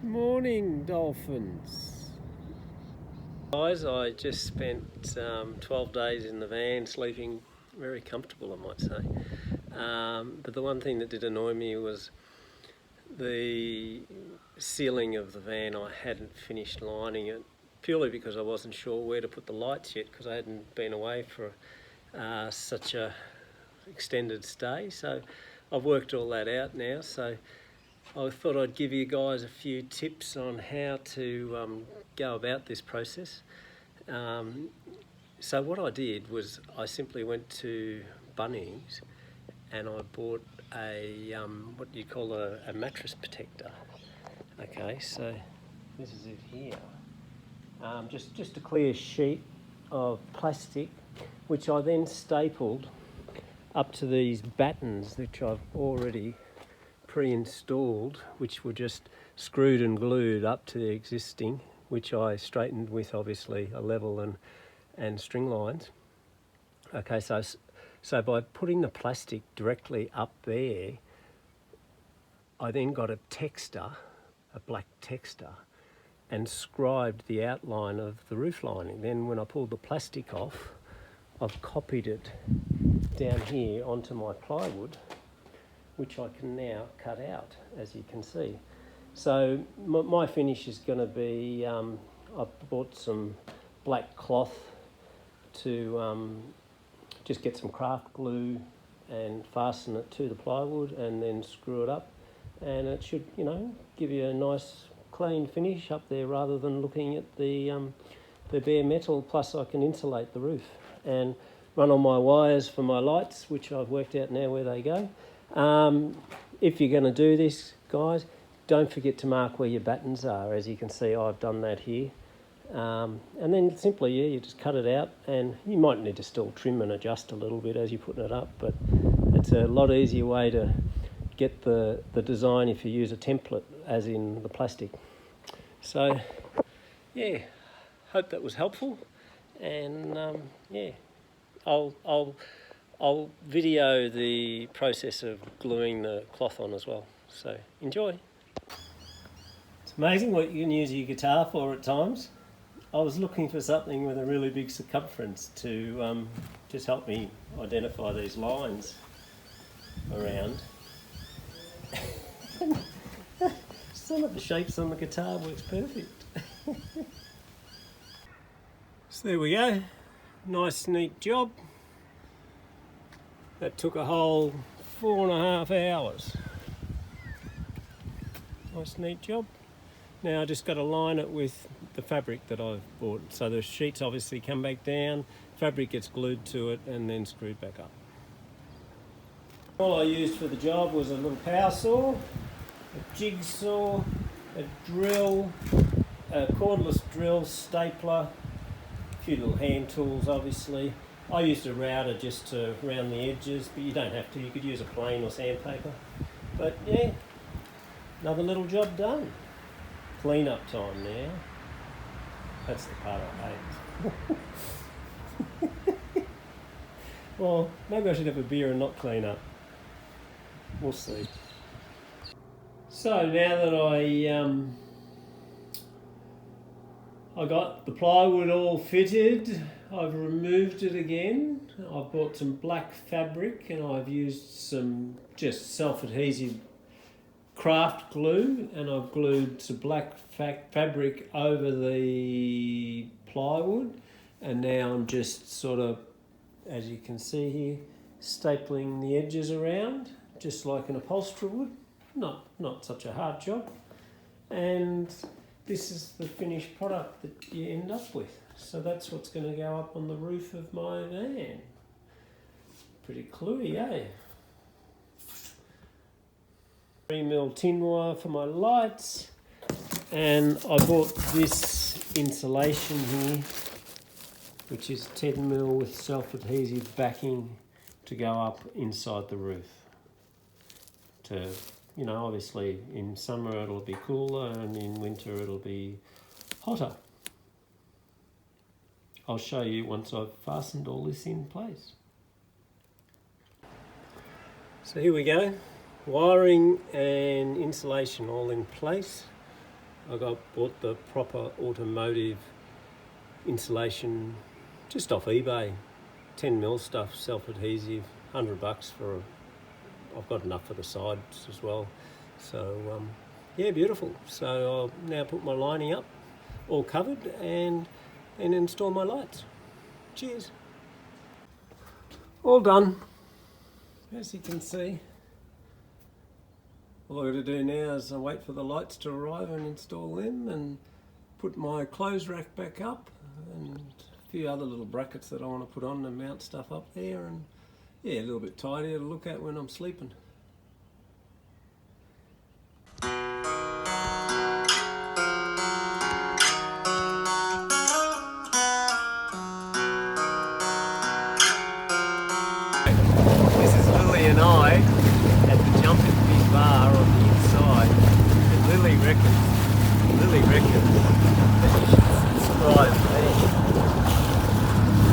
Morning, dolphins. Guys, I just spent 12 days in the van, sleeping very comfortable, I might say. But the one thing that did annoy me was the ceiling of the van. I hadn't finished lining it, purely because I wasn't sure where to put the lights yet, because I hadn't been away for such a extended stay. So I've worked all that out now. So I thought I'd give you guys a few tips on how to go about this process. So what I did was I simply went to Bunnings and I bought a what you call a mattress protector. Okay, so this is it here. Just a clear sheet of plastic, which I then stapled up to these battens, which I've already pre-installed, which were just screwed and glued up to the existing, which I straightened with obviously a level and string lines. Okay, so by putting the plastic directly up there, I then got a black texture, and scribed the outline of the roof lining. Then when I pulled the plastic off, I've copied it down here onto my plywood, which I can now cut out, as you can see. So my finish is going to be, I bought some black cloth to just get some craft glue and fasten it to the plywood and then screw it up. And it should, give you a nice clean finish up there rather than looking at the bare metal. Plus I can insulate the roof and run on my wires for my lights, which I've worked out now where they go. If you're going to do this, guys, don't forget to mark where your battens are. As you can see, I've done that here. And then simply, you just cut it out, and you might need to still trim and adjust a little bit as you're putting it up, but it's a lot easier way to get the design if you use a template, as in the plastic. So, yeah, hope that was helpful, and I'll video the process of gluing the cloth on as well. So enjoy. It's amazing what you can use your guitar for at times. I was looking for something with a really big circumference to just help me identify these lines around. Some of the shapes on the guitar works perfect. So there we go. Nice, neat job. That took a whole 4.5 hours. Nice, neat job. Now I just got to line it with the fabric that I've bought. So the sheets obviously come back down, fabric gets glued to it and then screwed back up. All I used for the job was a little power saw, a jigsaw, a drill, a cordless drill, stapler, a few little hand tools obviously. I used a router just to round the edges, but you don't have to. You could use a plane or sandpaper. But yeah, another little job done. Clean up time now. That's the part I hate. Well, maybe I should have a beer and not clean up. We'll see. So now that I got the plywood all fitted, I've removed it again. I've bought some black fabric and I've used some just self-adhesive craft glue, and I've glued some black fabric over the plywood, and now I'm just sort of, as you can see here, stapling the edges around just like an upholsterer would. Not such a hard job. And this is the finished product that you end up with. So that's what's going to go up on the roof of my van. Pretty cluey, eh? 3mm tin wire for my lights. And I bought this insulation here, which is 10mm with self-adhesive backing to go up inside the roof. To, obviously in summer it'll be cooler and in winter it'll be hotter. I'll show you once I've fastened all this in place. So here we go, wiring and insulation all in place. bought the proper automotive insulation just off eBay, 10mm stuff, self-adhesive, $100 for. I've got enough for the sides as well. So yeah, beautiful. So I'll now put my lining up, all covered, and install my lights. Cheers. All done. As you can see, all I've got to do now is wait for the lights to arrive and install them, and put my clothes rack back up, and a few other little brackets that I want to put on to mount stuff up there, and yeah, a little bit tidier to look at when I'm sleeping. This is Lily and I at the Jumping Big Bar on the inside, and Lily reckons that she should subscribe